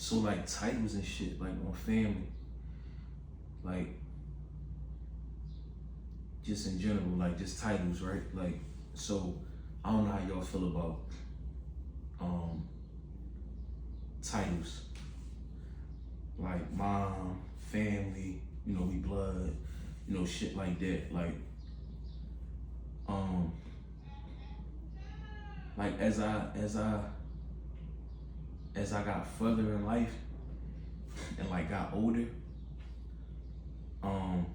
So like titles and shit, like on family, like just in general, like just titles, right? Like, so I don't know how y'all feel about titles. Like mom, family, you know, we blood, you know, shit like that. Um, like as I got further in life and like got older, um,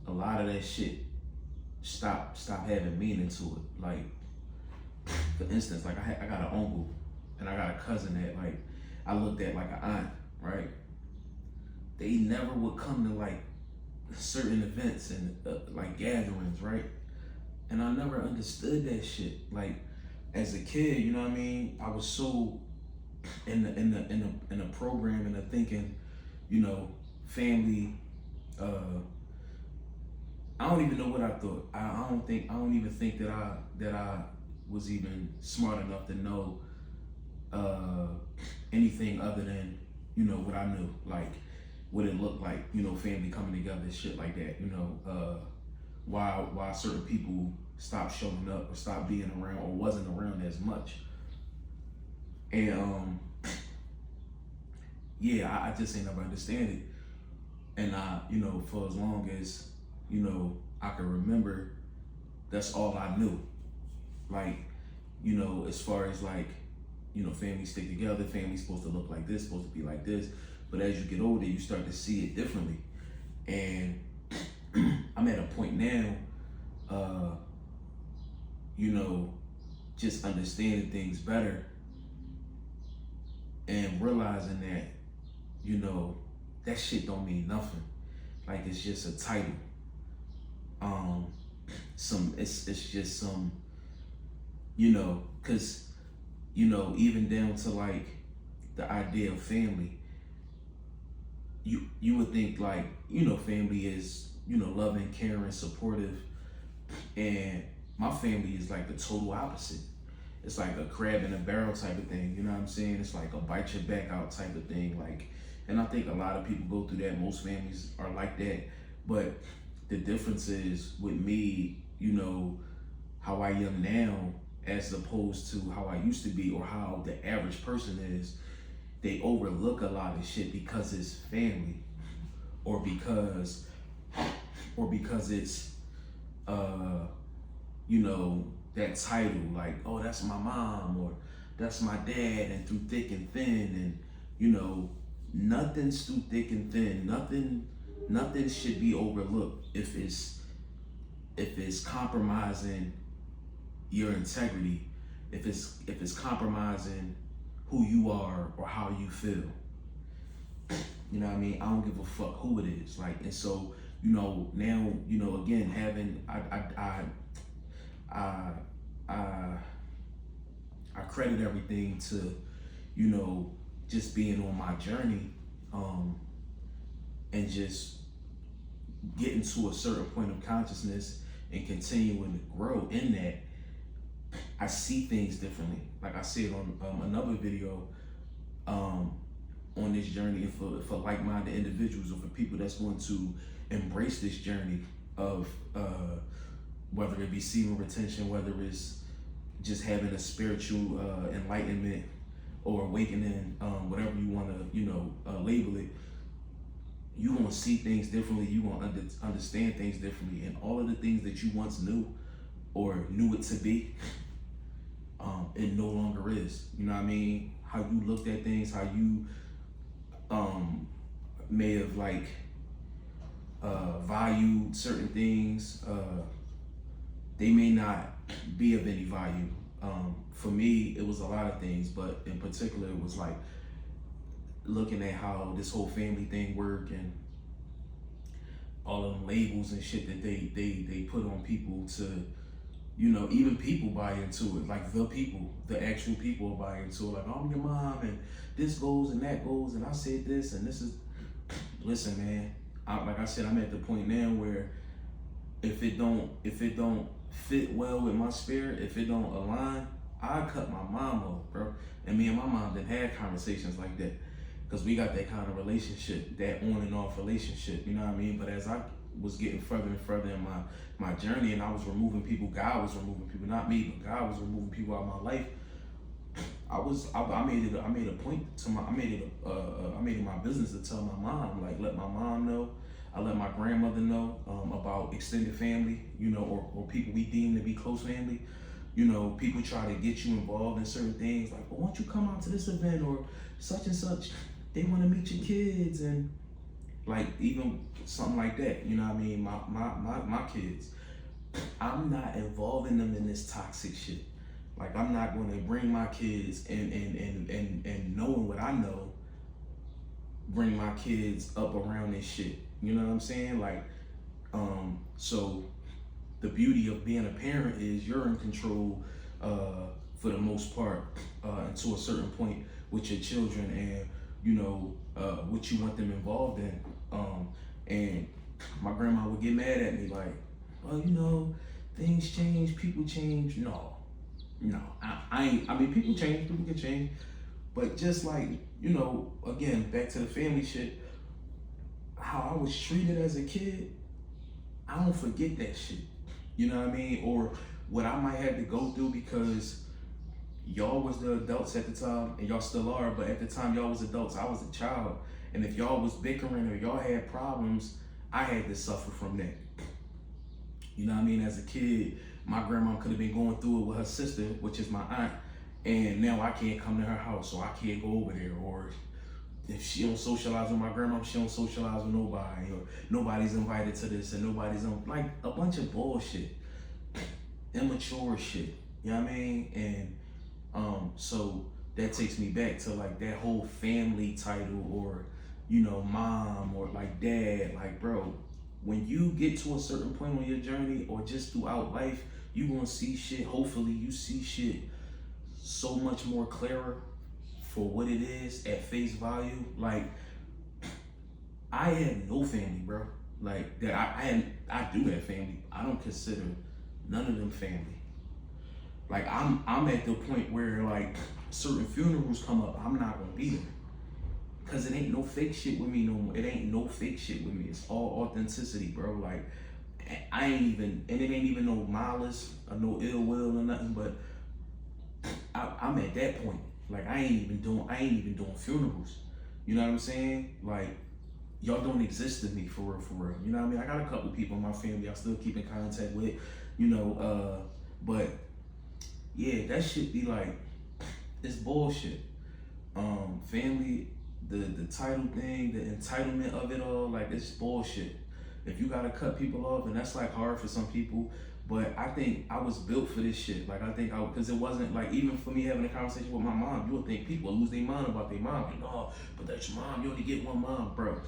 a lot of that shit stop having meaning to it. Like, for instance, like I got an uncle and I got a cousin that like I looked at like an aunt, right? They never would come to like certain events and like gatherings, right? And I never understood that shit. Like as a kid, you know what I mean? I was so in the program and the thinking, you know, family. I don't even know what I thought. I don't even think that I was even smart enough to know anything other than, you know, what I knew, like what it looked like, you know, family coming together, shit like that, you know, why certain people stopped showing up or stopped being around or wasn't around as much. And yeah, I just ain't never understand it. And you know, for as long as, you know, I can remember, that's all I knew. Like, you know, as far as like, you know, families stick together, family's supposed to look like this, supposed to be like this. But as you get older, you start to see it differently. And I'm at a point now, you know, just understanding things better and realizing that, you know, that shit don't mean nothing. Like it's just a title. It's just some, you know, cause, you know, even down to like the idea of family, you would think like, you know, family is, you know, loving, caring, supportive, and my family is like the total opposite. It's like a crab in a barrel type of thing, you know what I'm saying? It's like a bite your back out type of thing, like, and I think a lot of people go through that. Most families are like that, but the difference is with me, you know, how I am now as opposed to how I used to be or how the average person is. They overlook a lot of shit because it's family, or because it's you know, that title, like, oh, that's my mom or that's my dad, and through thick and thin, and you know, nothing's through thick and thin. Nothing should be overlooked if it's compromising your integrity, if it's compromising who you are or how you feel. You know what I mean? I don't give a fuck who it is. Like, and so, you know, now, you know, again, having I credit everything to, you know, just being on my journey, and just getting to a certain point of consciousness and continuing to grow in that. I see things differently. Like I said on another video, on this journey, for like-minded individuals or for people that's going to embrace this journey of whether it be semen retention, whether it's just having a spiritual enlightenment or awakening, whatever you want to, you know, label it. You gonna see things differently. You gonna understand things differently, and all of the things that you once knew or knew it to be, it no longer is. You know what I mean? How you looked at things, how you may have like valued certain things, they may not be of any value. For me, it was a lot of things, but in particular, it was like looking at how this whole family thing worked and all of them labels and shit that they put on people to, you know, even people buy into it. Like the actual people buy into it. Like, I'm your mom and this goes and that goes and I said this and this is. Listen, man. Like I said, I'm at the point now where if it don't fit well with my spirit, if it don't align, I cut my mom off, bro. And me and my mom done had conversations like that. Because we got that kind of relationship, that on and off relationship, you know what I mean? But as I was getting further and further in my journey, and I was removing people, God was removing people, not me, but God was removing people out of my life. I made a point to I made it my business to tell my mom, like, let my mom know. I let my grandmother know about extended family, you know, or people we deem to be close family. You know, people try to get you involved in certain things, like, well, why don't you come out to this event or such and such? They want to meet your kids, and like even something like that. You know what I mean? My kids. I'm not involving them in this toxic shit. Like, I'm not going to bring my kids and knowing what I know, bring my kids up around this shit. You know what I'm saying? Like, so the beauty of being a parent is you're in control for the most part, and to a certain point with your children, and you know what you want them involved in. And my grandma would get mad at me like, well, you know, things change, people change. No, I ain't. I mean, people change, people can change, but just like, you know, again, back to the family shit, how I was treated as a kid, I don't forget that shit. You know what I mean? Or what I might have to go through because y'all was the adults at the time, and y'all still are, but at the time y'all was adults, I was a child. And if y'all was bickering or y'all had problems, I had to suffer from that. You know what I mean? As a kid, my grandma could have been going through it with her sister, which is my aunt, and now I can't come to her house, or I can't go over there, or if she don't socialize with my grandma, she don't socialize with nobody, or nobody's invited to this, and nobody's on, like, a bunch of bullshit, immature shit. You know what I mean? And so that takes me back to like that whole family title, or you know, mom, or like dad. Like, bro, when you get to a certain point on your journey, or just throughout life, you gonna see shit. Hopefully you see shit so much more clearer for what it is at face value. Like, I had no family, bro. Like that, I do have family. I don't consider none of them family. Like, I'm at the point where like certain funerals come up, I'm not gonna be there. Cause it ain't no fake shit with me no more. It ain't no fake shit with me. It's all authenticity, bro. Like, I ain't even, and it ain't even no malice or no ill will or nothing, but I'm at that point. Like, I ain't even doing funerals. You know what I'm saying? Like, y'all don't exist to me for real. You know what I mean? I got a couple people in my family I still keep in contact with, you know, but yeah, that shit be like, it's bullshit. Family, the title thing, the entitlement of it all, like, it's bullshit. If you gotta cut people off, and that's like hard for some people, but I think I was built for this shit. Like, because it wasn't like, even for me having a conversation with my mom, you would think people lose their mind about their mom. Like, no, but that's your mom, you only get one mom, bro.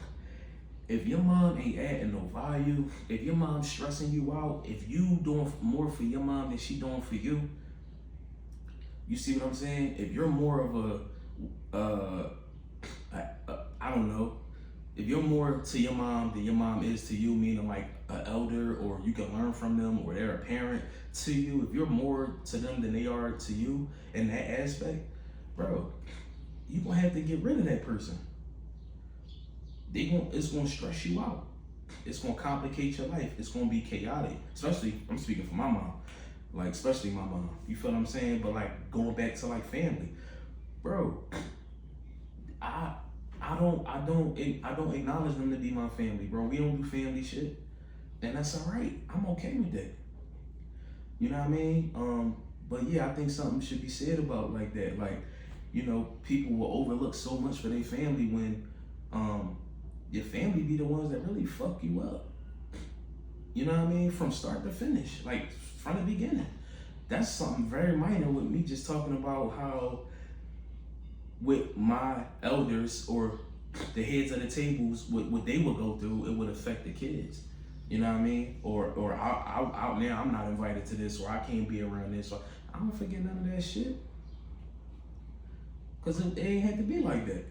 If your mom ain't adding no value, if your mom's stressing you out, if you doing more for your mom than she doing for you, you see what I'm saying? If you're more of I don't know, if you're more to your mom than your mom is to you, meaning like an elder, or you can learn from them, or they're a parent to you, if you're more to them than they are to you in that aspect, bro, you gonna have to get rid of that person. It's gonna stress you out. It's gonna complicate your life. It's gonna be chaotic. Especially, I'm speaking for my mom. Like, especially my mom. You feel what I'm saying? But like, going back to like family, bro, I don't acknowledge them to be my family, bro. We don't do family shit, and that's all right. I'm okay with that. You know what I mean? But yeah, I think something should be said about like that. Like, you know, people will overlook so much for their family when your family be the ones that really fuck you up. You know what I mean? From start to finish, like from the beginning. That's something very minor with me just talking about how with my elders or the heads of the tables, what they would go through, it would affect the kids. You know what I mean? Or out now, I'm not invited to this, or I can't be around this, or I don't forget none of that shit. Cause it ain't had to be like that.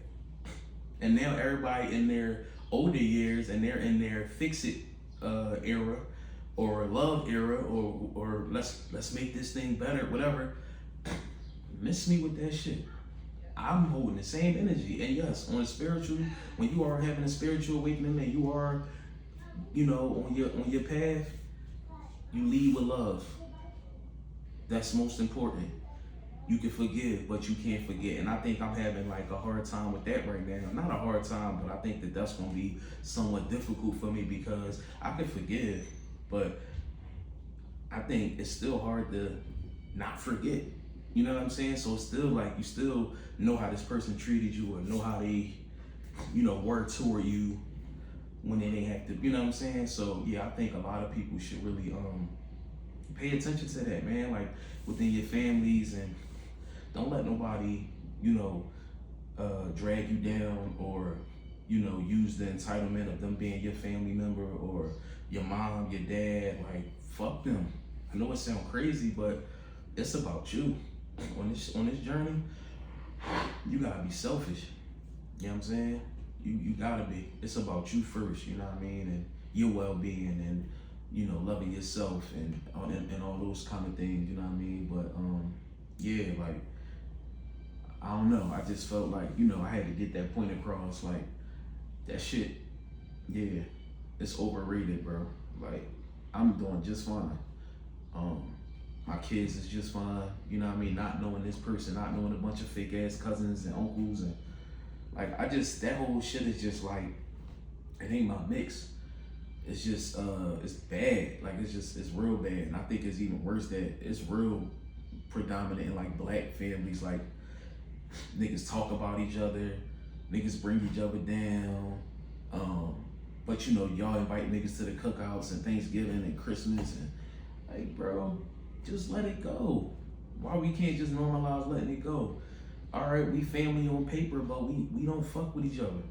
And now everybody in their older years, and they're in their fix-it era, or love era, or let's make this thing better, whatever. miss me with that shit. I'm holding the same energy. And yes, on a spiritual, when you are having a spiritual awakening and you are, you know, on your path, you lead with love. That's most important. You can forgive, but you can't forget. And I think I'm having like a hard time with that right now. Not a hard time, but I think that that's going to be somewhat difficult for me because I can forgive, but I think it's still hard to not forget. You know what I'm saying? So it's still like you still know how this person treated you or know how they, you know, were toward you when they didn't have to, you know what I'm saying? So yeah, I think a lot of people should really pay attention to that, man. Like within your families, and don't let nobody, you know, drag you down or, you know, use the entitlement of them being your family member or your mom, your dad. Like fuck them. I know it sounds crazy, but it's about you. On this journey, you gotta be selfish. You know what I'm saying? You gotta be. It's about you first, you know what I mean? And your well-being and, you know, loving yourself and all those kind of things, you know what I mean? But yeah, like I don't know. I just felt like, you know, I had to get that point across. Like that shit, yeah, it's overrated, bro. Like I'm doing just fine. My kids is just fine, you know what I mean? Not knowing this person, not knowing a bunch of fake ass cousins and uncles, and like that whole shit is just like, it ain't my mix. It's just it's bad. Like it's real bad. And I think it's even worse that it's real predominant in like black families. Like niggas talk about each other, niggas bring each other down. But you know, y'all invite niggas to the cookouts and Thanksgiving and Christmas, and like, bro, just let it go. Why we can't just normalize letting it go? All right, we family on paper, but we don't fuck with each other.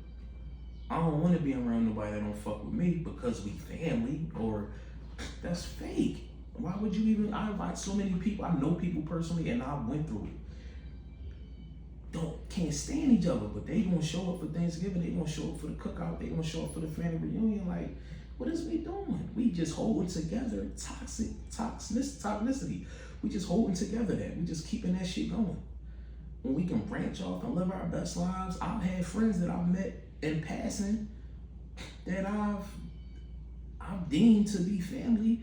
I don't want to be around nobody that don't fuck with me because we family, or that's fake. Why would you even? I invite so many people. I know people personally, and I went through it. Can't stand each other, but they gonna show up for Thanksgiving. They gonna show up for the cookout. They gonna show up for the family reunion. Like, what is we doing? We just holding together toxicity. We just holding together that. We just keeping that shit going. When we can branch off and live our best lives. I've had friends that I've met in passing that I've deemed to be family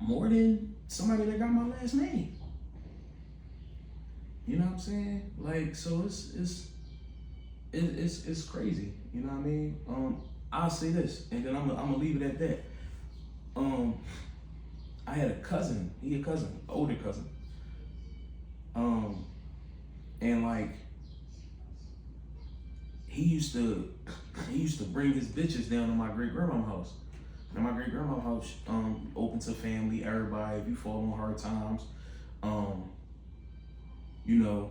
more than somebody that got my last name. You know what I'm saying? Like, so it's crazy. You know what I mean? I'll say this, and then I'm gonna leave it at that. I had a cousin. Older cousin. And like he used to bring his bitches down to my great grandma's house. And my great grandma's house, open to family, everybody. If you fall on hard times, you know,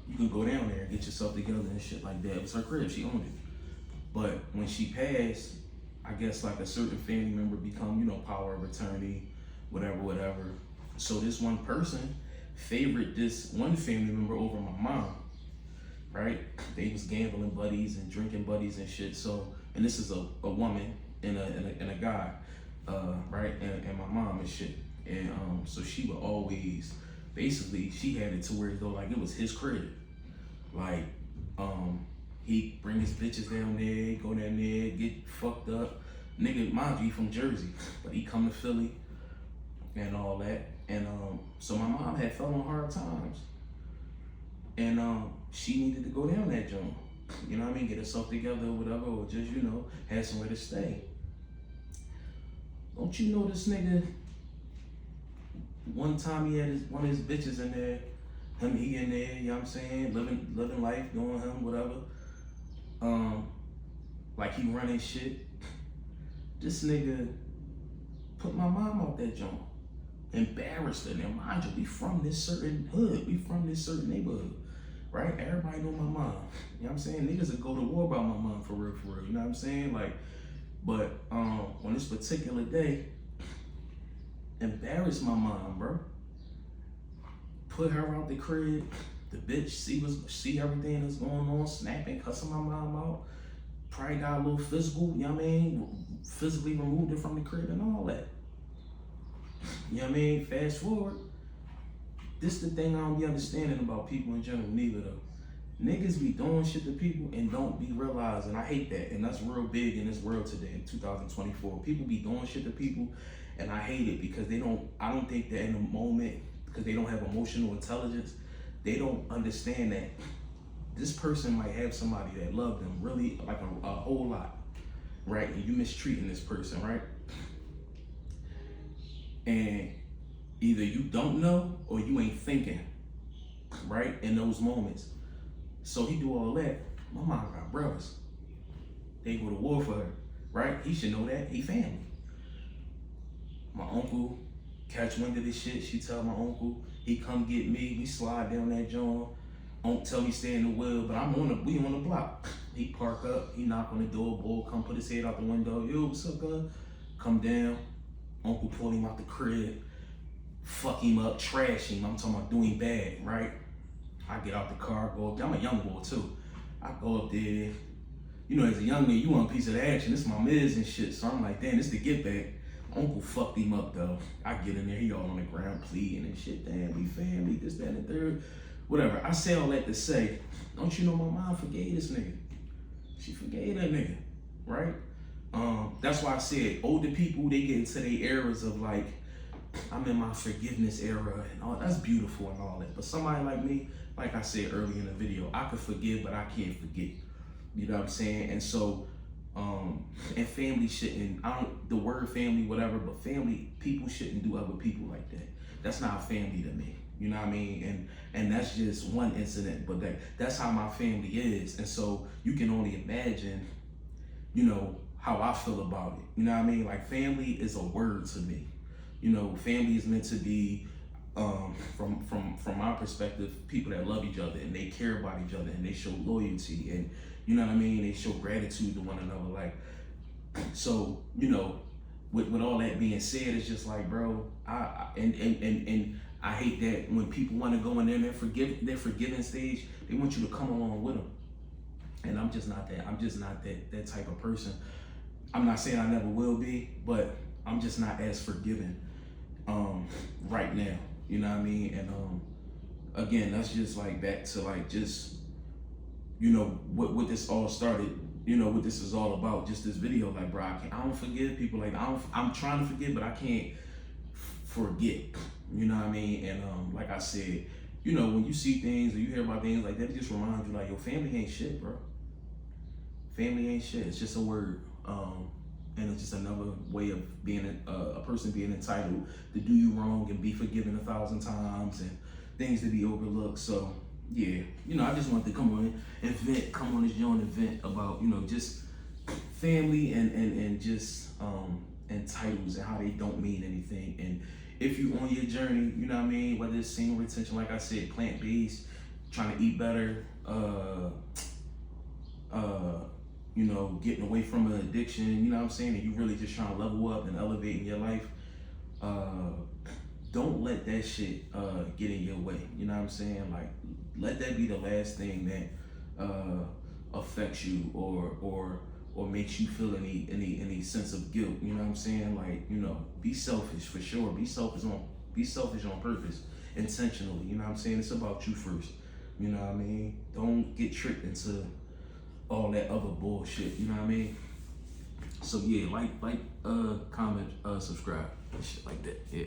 you can go down there and get yourself together and shit like that. It was her crib, she owned it. But when she passed, I guess like a certain family member become, you know, power of attorney, whatever. So this one person favored this one family member over my mom, right? They was gambling buddies and drinking buddies and shit. So, and this is a woman and a guy, right? And my mom and shit. And so she would always, basically, she had it to where though like it was his crib. Like, he bring his bitches down there, go down there, get fucked up. Nigga, mind you, he from Jersey, but he come to Philly and all that. And so my mom had fell on hard times. And she needed to go down that joint. You know what I mean? Get herself together or whatever, or just, you know, have somewhere to stay. Don't you know this nigga, one time he had one of his bitches in there, he in there, you know what I'm saying, living life, doing him, whatever. Like he running shit. This nigga put my mom out that joint. Embarrassed her. Now mind you, we from this certain hood, we from this certain neighborhood, right? Everybody know my mom. You know what I'm saying? Niggas would go to war about my mom for real, you know what I'm saying? Like, but on this particular day, embarrassed my mom, bro. Put her out the crib. The bitch see everything that's going on, snapping, cussing my mom out. Probably got a little physical, you know what I mean? Physically removed her from the crib and all that. You know what I mean? Fast forward, this the thing I don't be understanding about people in general neither though. Niggas be doing shit to people and don't be realizing. I hate that, and that's real big in this world today in 2024. People be doing shit to people, and I hate it because they don't. I don't think that in the moment, because they don't have emotional intelligence, they don't understand that this person might have somebody that love them really like a whole lot, right? And you mistreating this person, right? And either you don't know or you ain't thinking, right? In those moments. So he do all that. My mom got brothers. They go to war for her, right? He should know that. He family. My uncle catch wind of this shit. She tell my uncle. He come get me. We slide down that joint. Uncle tell me stay in the wheel, but we on the block. He park up. He knock on the door. Boy come put his head out the window. Yo, what's up, guy? Come down. Uncle pull him out the crib. Fuck him up. Trash him. I'm talking about doing bad, right? I get out the car, go up there. I'm a young boy too. I go up there. You know, as a young man, you want a piece of the action. This is my miz and shit. So I'm like, damn, this the get back. Uncle fucked him up though. I get in there, he all on the ground pleading and shit. Damn, we family, this, that, and the third. Whatever. I say all that to say, don't you know my mom forgave this nigga? She forgave that nigga, right? That's why I said older people, they get into their eras of like, I'm in my forgiveness era and all. That's beautiful and all that. But somebody like me, like I said earlier in the video, I could forgive, but I can't forget. You know what I'm saying? And so, and family shouldn't, the word family, whatever, but family, people shouldn't do other people like that. That's not family to me. You know what I mean? And that's just one incident, but that's how my family is. And so you can only imagine, you know, how I feel about it. You know what I mean? Like family is a word to me. You know, family is meant to be, from my perspective, people that love each other and they care about each other and they show loyalty and, you know what I mean? They show gratitude to one another. Like, so, you know, with all that being said, it's just like, bro, and I hate that when people want to go in there and their forgiving stage, they want you to come along with them. And I'm just not that. I'm just not that type of person. I'm not saying I never will be, but I'm just not as forgiving right now. You know what I mean? And again, that's just like back to like just, you know, what this all started, you know, what this is all about, just this video. Like, bro, I don't forgive people. Like, I'm trying to forgive, but I can't forget. You know what I mean? And like I said, you know, when you see things or you hear about things like that, it just reminds you like, your family ain't shit, bro. Family ain't shit. It's just a word. And it's just another way of being a person being entitled to do you wrong and be forgiven 1,000 times and things to be overlooked. So yeah, you know, I just wanted to come on this joint and vent about, you know, just family and just and titles and how they don't mean anything. And if you on your journey, you know what I mean, whether it's single retention, like I said, plant-based, trying to eat better, you know, getting away from an addiction, you know what I'm saying, and you really just trying to level up and elevate in your life, don't let that shit get in your way. You know what I'm saying? Like, let that be the last thing that affects you or makes you feel any sense of guilt. You know what I'm saying? Like, you know, be selfish for sure. Be selfish on purpose, intentionally. You know what I'm saying? It's about you first. You know what I mean? Don't get tricked into all that other bullshit. You know what I mean? So yeah, like, comment, subscribe, and shit like that. Yeah.